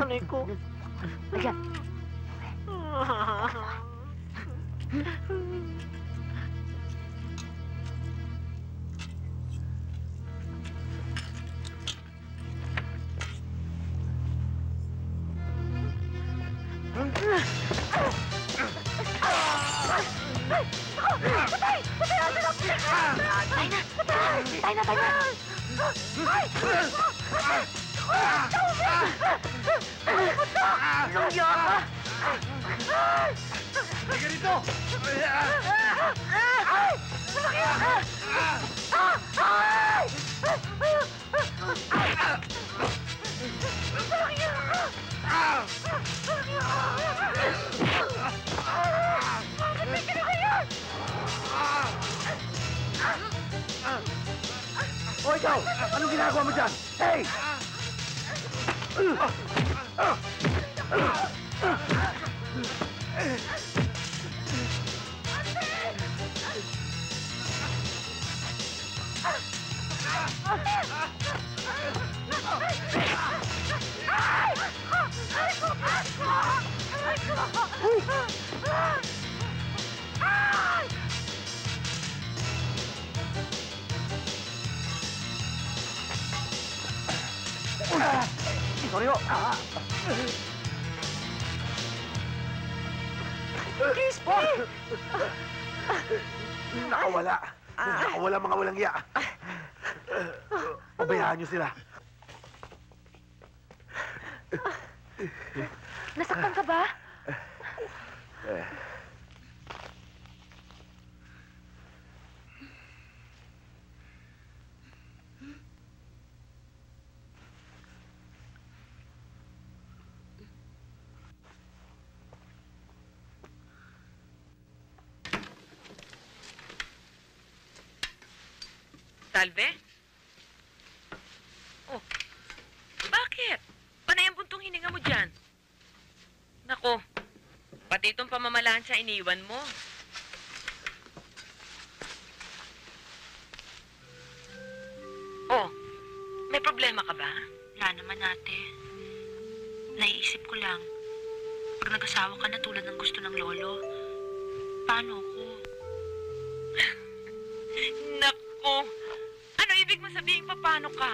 nanay ko. Halika. Tayo na! Lumbyo ka! Sige rito! O ikaw! Anong ginagawa mo dyan? Hey! Sorry ho. Please, please! Nakawala. Nakawala mga walang iya. Pabayaan niyo sila. Nasaktan ka ba? Salve? Oh, bakit? Panay ang buntong hininga mo dyan. Nako, pati itong pamamalansya iniwan mo. Oh, may problema ka ba? Wala naman, ate. Naiisip ko lang, pag nag-asawa ka na tulad ng gusto ng lolo, paano ko? Nako, ano ibig mo sabihin paano ka?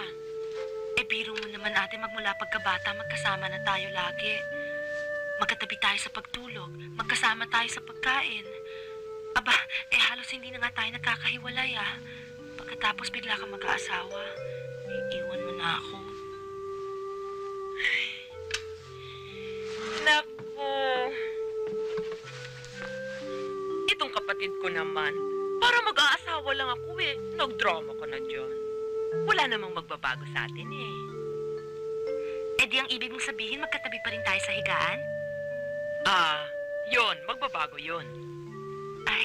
Eh, biro mo naman, ate, magmula pagkabata, magkasama na tayo lagi. Magkatabi tayo sa pagtulog, magkasama tayo sa pagkain. Aba, halos hindi na nga tayo nagkakahiwalay, ah. Pagkatapos bigla kang mag-aasawa, iiwan mo na ako. Nako. Itong kapatid ko naman, para mag-aasawa lang ako eh. Nagdrama ka na dyan. Wala namang magbabago sa atin eh. Eh di ang ibig mong sabihin, magkatabi pa rin tayo sa higaan? Yun. Magbabago yun. Ay,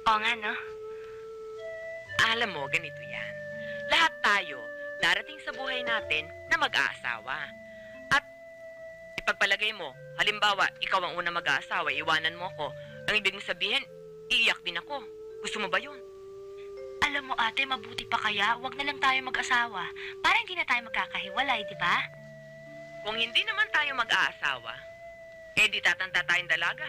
oo nga, no? Alam mo, ganito yan. Lahat tayo, darating sa buhay natin na mag-aasawa. At ipagpalagay mo, halimbawa, ikaw ang unang mag-aasawa, iwanan mo ako. Ang ibig mong sabihin, iiyak din ako. Gusto mo ba yun? Alam mo, ate, mabuti pa kaya, wag na lang tayo mag-asawa. Para hindi na tayo magkakahiwalay, di ba? Kung hindi naman tayo mag-aasawa, di tatanda tayong dalaga.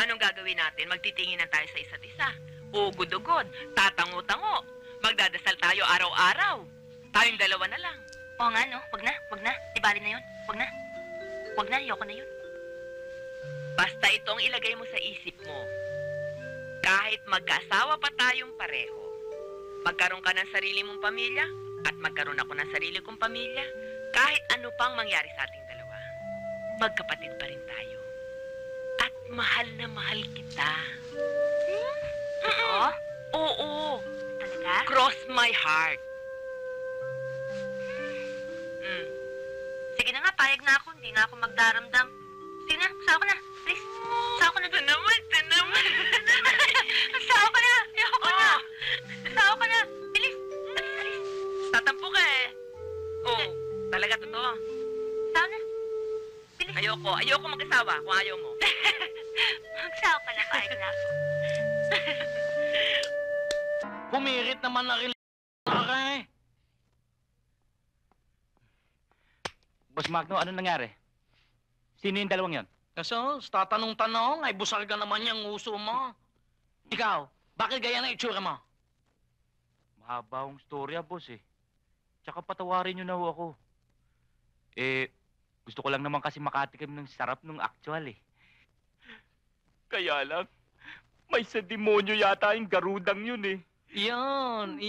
Anong gagawin natin? Magtitinginan tayo sa isa't isa. Ugod-ugod, tatango-tango. Magdadasal tayo araw-araw. Tayong dalawa na lang. Oo nga, no? Wag na. Di bali na yun. Wag na, ayoko na yun. Basta itong ilagay mo sa isip mo. Kahit magkaasawa pa tayong pareho, magkaroon ka ng sarili mong pamilya at magkaroon ako ng sarili kong pamilya, kahit ano pang mangyari sa ating dalawa, magkapatid pa rin tayo. At mahal na mahal kita. Oo? Oo. Talaga? Cross my heart. Sige na nga, payag na ako. Hindi nga ako magdaramdam. Sige na, sawa ko na. Please. Sawa ko na. Ito naman. Sawa ko na. Ayoko na. Sawa ko na. Bilis. Alis. Tatampo ka eh. Oo. Talaga totoo. Sawa na. Bilis. Ayoko mag-asawa kung ayaw mo. Magsawa ka na, payag na ako. Pumirit naman na rin eh. Boss Magno, ano nangyari? Sino yung dalawang yon? Kaso, tatanong-tanong, ay busal ka naman yung uso mo. Ikaw, bakit gaya na itsura mo? Mahaba akong storya, boss eh. Tsaka patawarin nyo na ho ako. Eh, gusto ko lang naman kasi makatikim ng sarap ng actual eh. Kaya lang, may sa demonyo yata yung garudang yun eh. Iyon.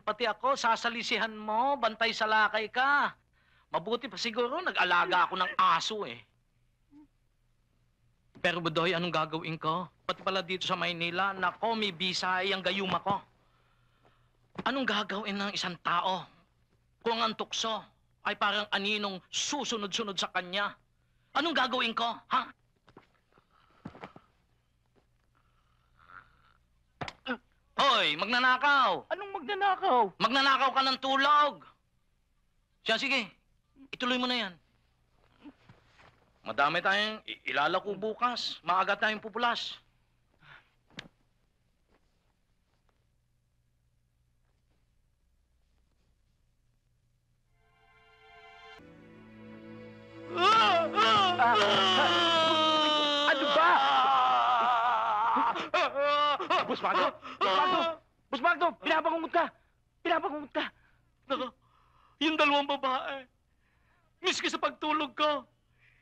Pati ako, sasalisihan mo, bantay sa lakay ka. Mabuti pa siguro, nag-alaga ako ng aso eh. Pero Budoy, anong gagawin ko? Pati pala dito sa Maynila, nako, may bisay ang gayuma ko. Anong gagawin ng isang tao kung ang tukso ay parang aninong susunod-sunod sa kanya? Anong gagawin ko, ha? Hoy, magnanakaw! Anong magnanakaw? Magnanakaw ka ng tulog! Siya, sige. Ituloy mo na yan. Madami tayong ilalako bukas. Maaga tayong pupulas. Ano ba? Boss Magno! Boss Magno! Boss Magno! Pinapangungot ka! Pinapangungot ka! Nako, yung dalawang babae. Miski sa pagtulog ko,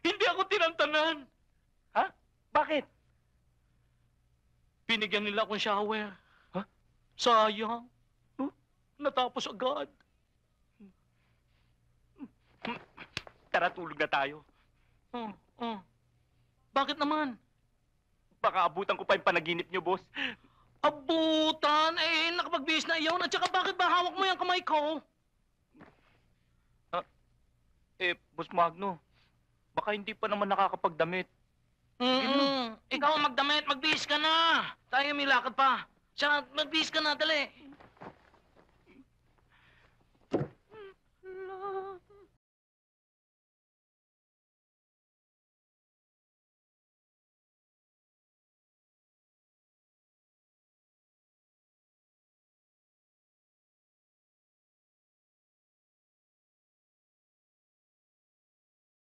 hindi ako tinantanan. Ha? Bakit? Binigyan nila akong shower. Ha? Sayang. Natapos agad. Tara, tulog na tayo. Oh. Bakit naman? Baka abutan ko pa yung panaginip niyo, boss. Abutan? Eh, nakapagbihis na iyon. At saka bakit ba hawak mo yung kamay ko? Eh, Boss Magno, baka hindi pa naman nakakapagdamit. Ikaw ang magdamit, magbihis ka na. Tayo may lakad pa. Siya, magbihis ka na, dali.